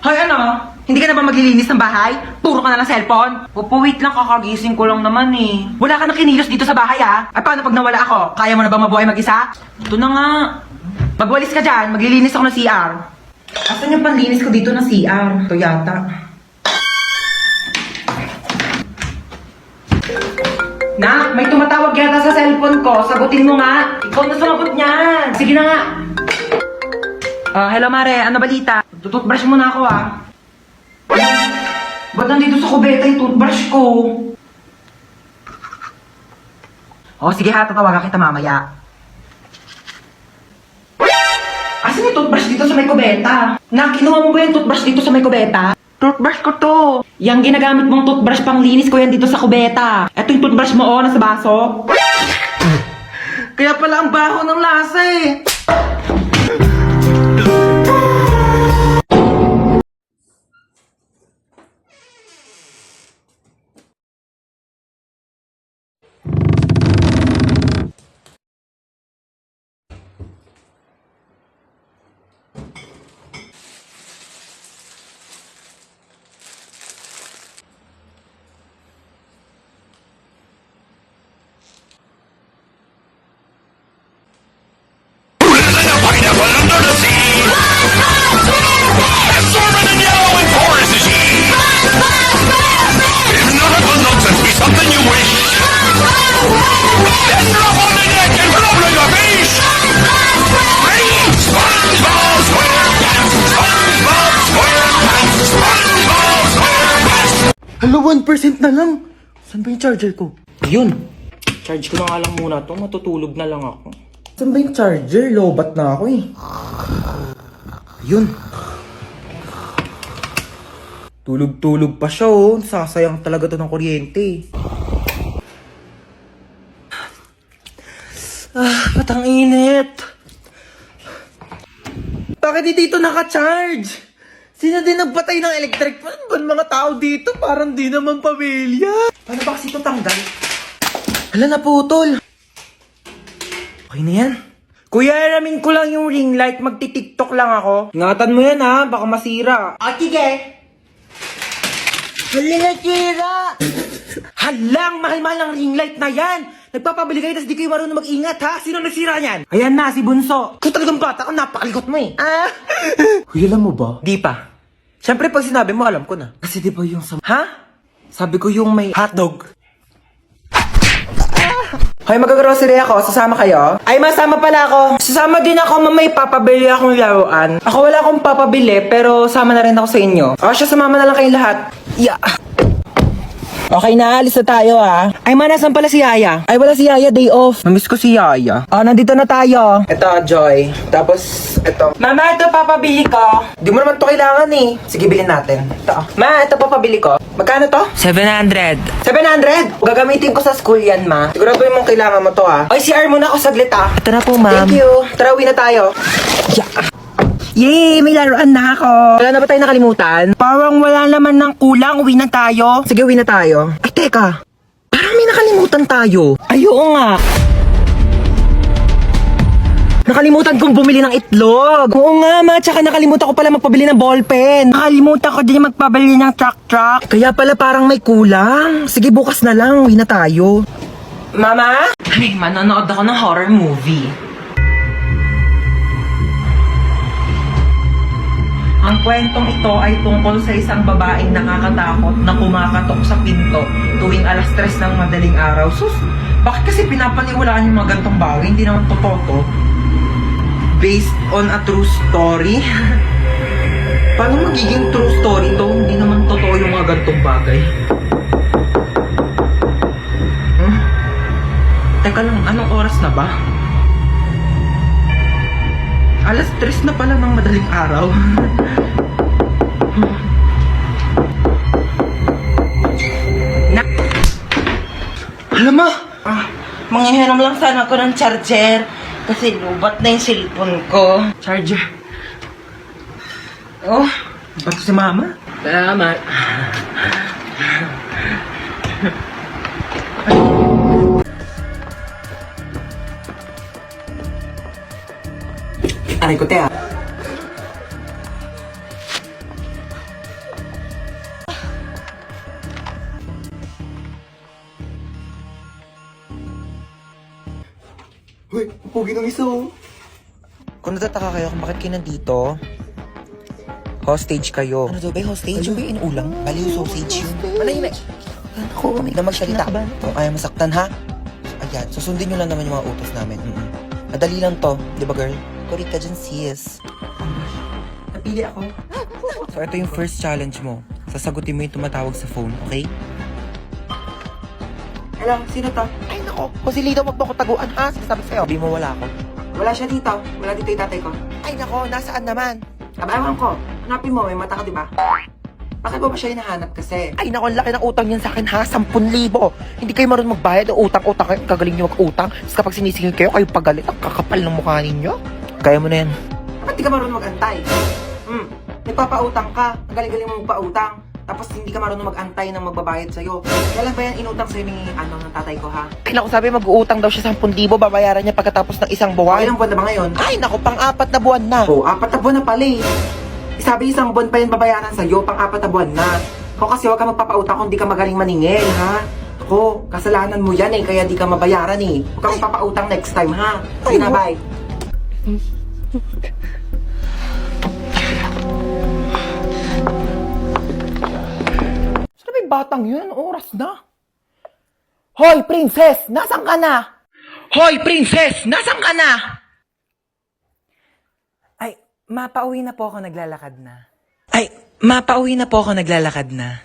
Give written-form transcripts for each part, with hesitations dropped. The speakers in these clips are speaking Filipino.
Hoy, ano? Hindi ka na ba maglilinis ng bahay? Puro ka na ng cellphone? Opo, wait lang, kakagising ko lang naman eh. Wala ka na kinilos dito sa bahay ah. Ay, paano pag nawala ako? Kaya mo na ba mabuhay mag-isa? Ito na nga. Magwalis ka dyan, maglilinis ako ng CR. Asan yung panlinis ko dito ng CR? Ito yata. Nak, may tumatawag yata sa cellphone ko. Sagutin mo nga. Ikaw na sumagot niyan. Sige na nga. Hello Mare, ano balita? Tututbrush muna ako ah. Ba't nandito sa kubeta yung toothbrush ko? Sige ha, tatawagan kita mamaya. Asan yung toothbrush dito sa may kubeta? Kinuha mo ba yung toothbrush dito sa may kubeta? Toothbrush ko to. Yang ginagamit mong toothbrush pang linis ko yan dito sa kubeta. Ito yung toothbrush mo nasa baso. Kaya pala ang baho ng lasa eh. Hello, 1% na lang. Saan ba yung charger ko? Ayun. Charge ko na nga lang muna to. Matutulog na lang ako. Saan ba yung charger? Lobat na ako eh. Ayun. Tulog-tulog pa siya oh. Sasayang talaga to ng kuryente. Ba't ang init? Bakit di dito naka-charge? Sino din nagpatay ng electric fan? Ba't mga tao dito? Parang di naman pamilya. Paano ba kasi ito tanggal? Hala, naputol. Okay na yan. Kuya, aramin ko lang yung ring light. Magti-tiktok lang ako. Ingatan mo yan ha, baka masira. Sige. Hala, nasira! Halang, mahal-mahal ang ring light na yan. Nagpapabili kayo, tas di kayo marunong mag-ingat ha. Sino nasira niyan? Ayan na, si Bunso. Kung talagang bata ka, napakalikot mo eh. Kuya, alam mo ba? Di pa. Siyempre, pag sinabi mo, alam ko na. Kasi di ba yung sa... Ha? Sabi ko yung may hotdog. Hoy, mag-grocery ako. Sasama kayo? Ay, masama pala ako. Sasama din ako, mamay papabili akong laruan. Ako wala akong papabili, pero sama na rin ako sa inyo. Siya, sumama na lang kayong lahat. Yeah. Okay na, alis na tayo ah. Ay, nasan pala si Yaya? Ay, wala si Yaya, day off. Mamiss ko si Yaya. Nandito na tayo. Ito, Joy. Tapos, ito. Mama, ito papabili ko. Di mo naman to kailangan eh. Sige, bilhin natin. Ito. Ma, ito papabili ko. Magkano to? 700. 700? Gagamitin ko sa school yan, ma. Sigurado yung kailangan mo to ah. Oy, CR muna ako saglit ah. Ito na po, ma'am. Thank you. Tara, uwi na tayo. Yeah. Yay! May laruan na ako. Wala na ba tayo nakalimutan? Parang wala naman ng kulang. Uwi na tayo. Sige, uwi na tayo. Ay, teka. Parang may nakalimutan tayo. Ay, oo nga. Nakalimutan kong bumili ng itlog. Oo nga, ma. Tsaka nakalimutan ko pala magpabili ng ballpen. Nakalimutan ko din magpabili ng truck. Kaya pala parang may kulang. Sige, bukas na lang. Uwi na tayo. Mama? Ay, manonood ako ng horror movie. Ang kwentong ito ay tungkol sa isang babaeng nakakatakot na kumakatok sa pinto tuwing alas 3 ng madaling araw. Sus, bakit kasi pinapaniwalaan yung mga gantong bagay? Hindi naman totoo to. Based on a true story? Paano magiging true story to? Hindi naman totoo yung mga gantong bagay. Teka lang, anong oras na ba? Alas 3 na pala ng madaling araw. Alam mo, Manghihiram lang sana ako ng charger. Kasi lubat na yung cellphone ko. Charger. Oh, ba't si mama? Salamat. Aray ko, te ah. Hoy, pugi ng isa oh. Kung natataka kayo kung bakit kayo nandito, hostage kayo. Ano daw ba yung hostage? Ano ba yung inuulam? Baliw sausage yun. Manahimik. Ako, hindi na magsalita. Kung ayaw masaktan, ha? Ayan, susundin nyo lang naman yung mga utos namin. Madali lang to, di ba girl? Kurit ka dyan, sis. Napili ako. So, ito yung first challenge mo. Sasagutin mo yung tumatawag sa phone, okay? Hello, sino to? Ay, nako. Kung si Lito, wag mo ko taguan, ha? Sinasabi sa'yo. Sabi mo wala ako. Wala siya dito. Wala dito yung tatay ko. Ay, nako. Nasaan naman? Kabayawan ko. Hanapin mo, may mata ka, di ba? Bakit mo ba siya hinahanap kasi? Ay, nako. Ang laki ng utang niyan sa akin, ha? 10,000. Hindi kayo marunong magbayad. Utang-utang kayo. Kagaling niyo mag-utang. Tapos kapag sinisingil kayo, kayo pagalit. Ang kakapal ng mukha ninyo. Kaya mo na yan. Ba't di ka marunong mag-antay? Nagpapautang ka. Ang galing-galing mo magpautang. Tapos hindi ka marunong mag-antay ng magbabayad sa'yo. Kailan ba yan inutang sa'yo ni ng tatay ko, ha? Ay, nako. Sabi mag-uutang daw siya 10,000. Babayaran niya pagkatapos ng isang buwan. Ilang buwan na ba ngayon? Ay, nako. Pang-4 na buwan na. Oo, 4 na buwan na pala eh. Sabi isang buwan pa yan babayaran sa'yo, pang-4 na buwan na. Ako kasi huwag ka magpapautang kung di ka magaling maningil, ha? Ako, kasalanan mo yan eh, kaya di ka mabayaran eh. Huwag ka magpapautang next time, ha? Sige na, bye. Sino ba yung batang yun? Oras na. Hoy, princess! Nasaan ka na? Hoy, princess! Nasaan ka na? Ay, mapauwi na po ako naglalakad na. Ay, mapauwi na po ako naglalakad na.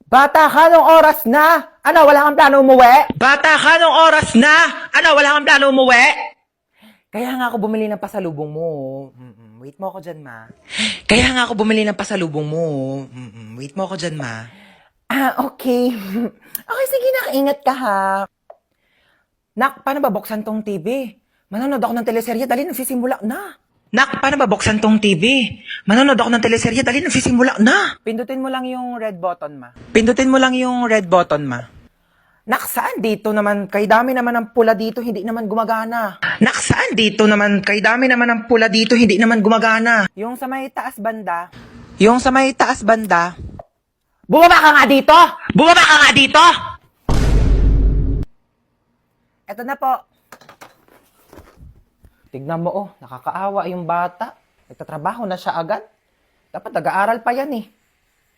Bata ka, nung oras na? Ano, wala kang plano umuwi? Bata ka, nung oras na? Ano, wala kang plano umuwi? Kaya nga ako bumili ng pasalubong mo. Wait mo ako dyan, ma. Kaya nga ako bumili ng pasalubong mo. Wait mo ako dyan, ma. Ah, okay. Okay, sige na, ingat ka ha. Nak, paano ba buksan tong TV? Manonood ako ng teleserye, dali nagsisimula na. Nak, paano ba buksan tong TV? Manonood ako ng teleserye, dali nagsisimula na. Pindutin mo lang yung red button, ma. Pindutin mo lang yung red button, ma. Nak, saan dito naman? Kay dami naman ang pula dito, hindi naman gumagana. Nak, saan dito naman? Kay dami naman ang pula dito, hindi naman gumagana. Yung sa may taas banda. Yung sa may taas banda. Bumaba ka nga dito! Bumaba ka nga dito! Eto na po. Tignan mo, oh, nakakaawa yung bata. Nagtatrabaho na siya agad. Dapat nag-aaral pa yan eh.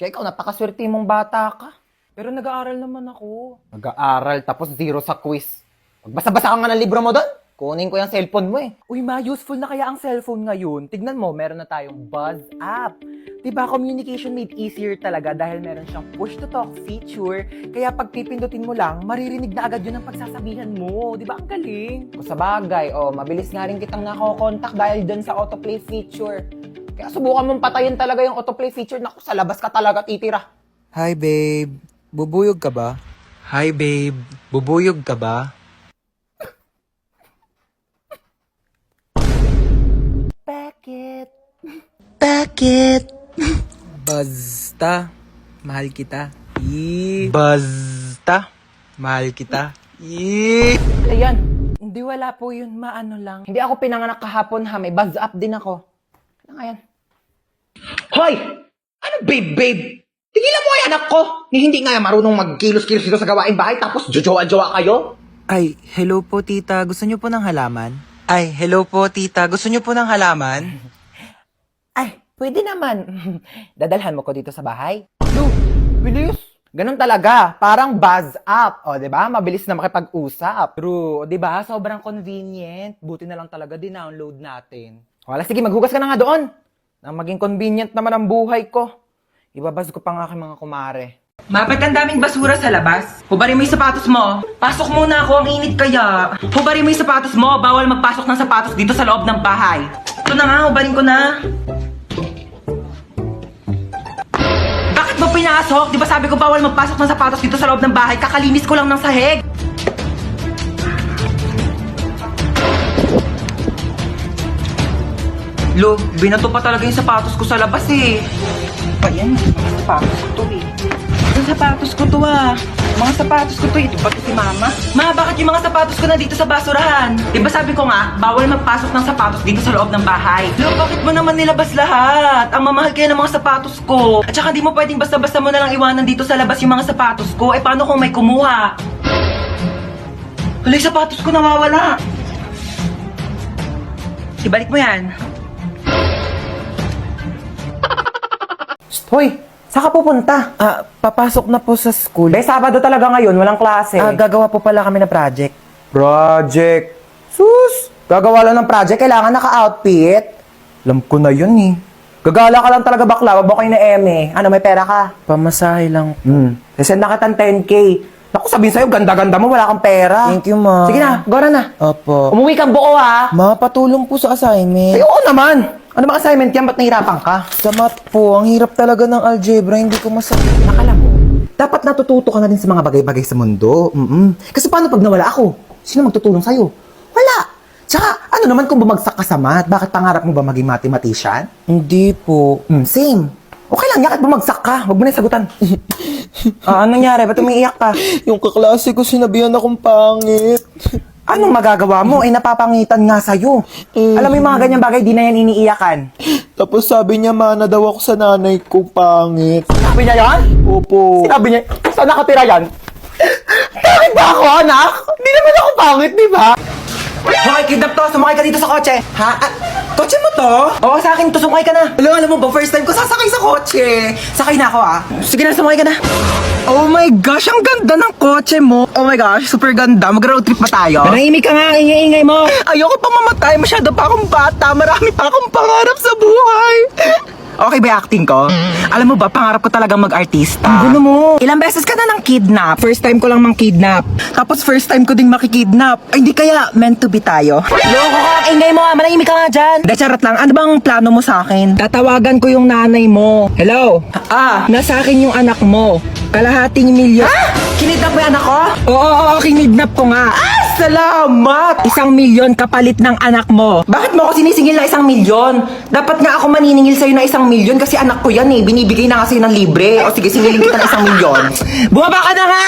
Kaya ikaw, napakaswerte mong bata ka. Pero nag-aaral naman ako. Nag-aaral, tapos 0 sa quiz. Magbasa-basa ka nga ng libro mo doon. Kunin ko yung cellphone mo eh. Uy ma, useful na kaya ang cellphone ngayon. Tignan mo, meron na tayong Buzz app. Diba, communication made easier talaga dahil meron siyang push-to-talk feature. Kaya pag pipindutin mo lang, maririnig na agad yun ang pagsasabihan mo. Diba, ang galing? O sa bagay, mabilis nga rin kitang nako-contact dahil dun sa autoplay feature. Kaya subukan mong patayin talaga yung autoplay feature. Naku, sa labas ka talaga titira. Hi babe, bubuyog ka ba? Hi babe, bubuyog ka ba? Bakit? Bakit? Basta, mahal kita. Basta, mahal kita. Ayan, hindi wala po yun, maano lang. Hindi ako pinanganak kahapon ha, may buzz up din ako. Ano nga yan? Hoy! Ano babe? Tigilan mo ay anak ko! Ni hindi nga marunong magkilos-kilos dito sa gawain bahay tapos jojowa-jowa kayo? Ay, hello po tita, gusto niyo po ng halaman? Ay, hello po tita, gusto niyo po ng halaman? Ay, pwede naman. Dadalhan mo ko dito sa bahay? No, bilis. Ganun talaga, parang buzz up. O, diba? Mabilis na makipag-usap. True, diba? Sobrang convenient. Buti na lang talaga din-download natin. Wala, sige, maghugas ka na nga doon. Nang maging convenient naman ang buhay ko. Ibabas ko pa nga aking mga kumare. Mapat ang daming basura sa labas. Hubarin mo yung sapatos mo. Pasok muna ako, ang init kaya. Hubarin mo yung sapatos mo. Bawal magpasok ng sapatos dito sa loob ng bahay. Ito na nga, hubarin ko na. Bakit mo pinasok? Di ba sabi ko bawal magpasok ng sapatos dito sa loob ng bahay? Kakalinis ko lang ng sahig. Lo, binato pa talaga yung sapatos ko sa labas eh. Pa yan, mga sapatos ko to eh. Yung sapatos ko to ah. Mga sapatos ko to eh. Ito ba to si mama? Ma, bakit yung mga sapatos ko na dito sa basurahan? Diba sabi ko nga, bawal magpasok ng sapatos dito sa loob ng bahay. Lo, bakit mo naman nilabas lahat? Ang mamahal kaya ng mga sapatos ko. At saka di mo pwedeng basta-basta mo na lang iwanan dito sa labas yung mga sapatos ko. Eh paano kung may kumuha? Hala, yung sapatos ko nawawala. Ibalik mo yan. Hoy, saan ka pupunta? Papasok na po sa school. Sabado talaga ngayon, walang klase. Gagawa po pala kami ng project. Project. Sus! Gagawa lang ng project, kailangan naka-outfit. Alam ko na yun eh. Gagala ka lang talaga bakla, wag mo kayo na eme. Ano, may pera ka? Pamasahe lang. Send na kitang 10K. Naku, sabihin sa'yo, ganda-ganda mo, wala kang pera. Thank you, ma. Sige na, gora na. Opo. Umuwi kang buo ha. Ma, patulong po sa assignment. Ay, oo naman. Ano bang assignment yan? Ba't nahirapan ka? Sa math po, ang hirap talaga ng algebra, hindi ko masabi. Nakala mo, dapat natututo ka na din sa mga bagay-bagay sa mundo. Kasi paano pag nawala ako? Sino magtutulong sa'yo? Wala. Tsaka, ano naman kung bumagsak ka sa math? Bakit pangarap mo ba maging mathematician? Hindi po. Same. Okay lang, yakit bumagsak ka. Huwag mo na yung sagutan. Anong nangyari? Ba't umiiyak ka? Yung kaklase ko sinabihan akong pangit. Anong magagawa mo? Napapangitan nga sa'yo. Alam mo yung mga ganyang bagay, di na yan iniiyakan. Tapos sabi niya, mana daw ako sa nanay ko pangit. Sabi niya yan? Opo. Sinabi niya, saan nakatira yan? Bakit ba ako, anak? Hindi naman ako pangit, di ba? Okay, kidnap to. Sumakay ka dito sa kotse. Ha? Kotse mo to? Oo, sa akin to. Sumakay ka na. Alam mo ba, first time ko sasakay sa kotse. Sakay na ako, Sige na, sumakay ka na. Oh my gosh, ang ganda ng kotse mo. Oh my gosh, super ganda. Mag-road trip pa tayo. Manahimik ka nga, ingay-ingay mo. Ayoko pa mamatay. Masyado pa akong bata. Marami pa akong pangarap sa buhay. Okay ba yung acting ko? Alam mo ba, pangarap ko talagang mag-artista. Ang gulo mo. Ilang beses ka na nang kidnap. First time ko lang mang kidnap. Tapos first time ko ding makikidnap. Ay, hindi kaya meant to be tayo. Loko ka, ang ingay mo manahimik ka nga dyan. Hindi, charot lang. Ano bang plano mo sa akin? Tatawagan ko yung nanay mo. Hello? Nasa akin yung anak mo. Kalahating milyon. Kinidnap mo yung anak ko? Oo, kinidnap ko nga. Salamat! 1 milyon kapalit ng anak mo. Bakit mo ako sinisingil na 1 milyon? Dapat nga ako maniningil sa'yo na 1 milyon kasi anak ko yan eh. Binibigay na nga sa'yo ng libre. O sige, singilin kita ng 1 milyon. Bumaba ka na nga!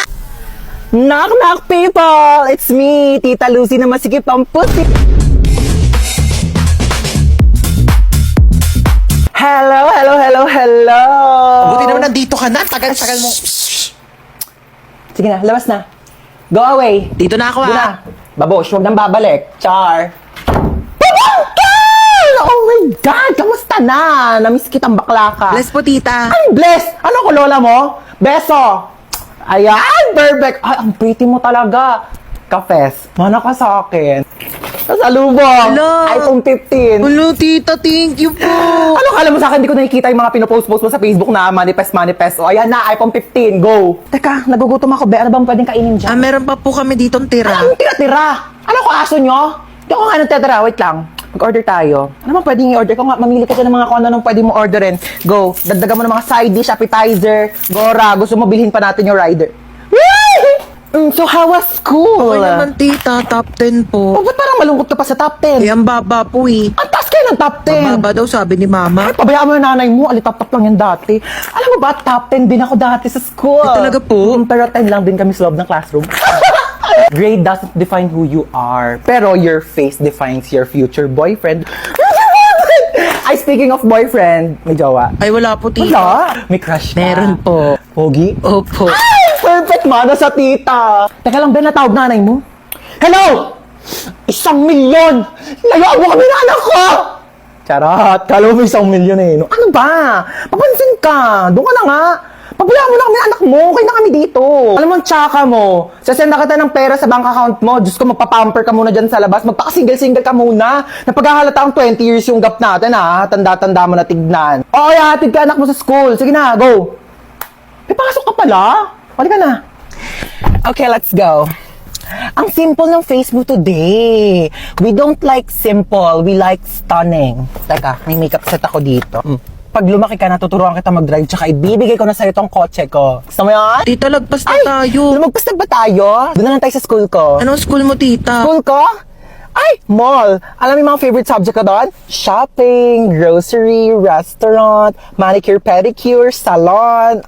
Knock knock people! It's me, Tita Lucy na masikip ang pusi. Hello, hello, hello, hello! Buti naman nandito ka na. Tagal-tagal mo. Sige na, labas na. Go away. Dito na ako Doon na. ha. Babosh, huwag nang babalik. Char. Babangkel! Oh my God! Kamusta na? Namiss kitang bakla ka. Bless po, tita. Ay, bless! Ano ko, lola mo? Beso! Ayan, perfect! Ay, ang pretty mo talaga. Kafes, mana ka sa akin. Sasalubong! Hello. iPhone 15. Hello, tita. Thank you po. Ano kala mo sa akin? Hindi ko nakikita yung mga pinopost-post mo sa Facebook na manifest. O, ayan na, iPhone 15. Go! Teka, nagugutom ako, be. Ano bang pwedeng kainin dyan? Meron pa po kami ditong tira. Anong tira-tira? Ano ko aso nyo? Hindi ako nga nagtitira. Wait lang. Mag-order tayo. Ano bang pwedeng i-order ko nga? Mamili ka dyan ng mga kung ano pwede mo orderin. Go. Dagdagan mo ng mga side dish, appetizer. Gora. Gusto mo bilhin pa natin yung rider. So how was school? Okay naman, tita. Top 10 Oh, po. ba't parang malungkot ka pa sa top 10? Eh, ang baba po eh. Ang taas kayo ng top 10. Ang baba daw, sabi ni mama. Ay, pabayaan mo yung nanay mo. Alitap-tap lang yan dati. Alam mo ba, top 10 din ako dati sa school. Ay, talaga po? Pero 10 lang din kami sa loob ng classroom. Grade doesn't define who you are. Pero your face defines your future boyfriend. Ay, speaking of boyfriend, may jowa. Ay, wala po, tita. Wala? May crush ka? Meron po. Pogi? Opo. Ay, perfect mana sa tita. Teka lang, Ben, natawag nanay mo. Hello! 1 milyon! Layuan mo kami na anak ko! Charot, kala mo 1 milyon eh. No? Ano ba? Papansin ka. Doon ka na nga. Pabayaan mo na kami ng anak mo. Okay na kami dito. Alam mo, ang tsaka mo. Sasend na kita ng pera sa bank account mo. Diyos ko, magpapamper ka muna dyan sa labas. Magpaka-single-single ka muna. Napaghahalata ang 20 years yung gap natin, ha? Tanda-tanda mo na tignan. Oo, hatid ka anak mo sa school. Sige na, go. May pasok ka pala. Wala ka na. Okay, let's go. Ang simple ng face mo today. We don't like simple. We like stunning. Teka, may makeup set ako dito. Pag lumaki ka, natuturuan kita mag-drive, tsaka ibibigay ko na sa'yo tong kotse ko. Gusto mo yan? Tita, lagpas na tayo. Lumagpas na ba tayo? Doon na lang tayo sa school ko. Anong school mo, tita? School ko? Ay, mall. Alam mo yung mga favorite subject ko doon? Shopping, grocery, restaurant, manicure, pedicure, salon,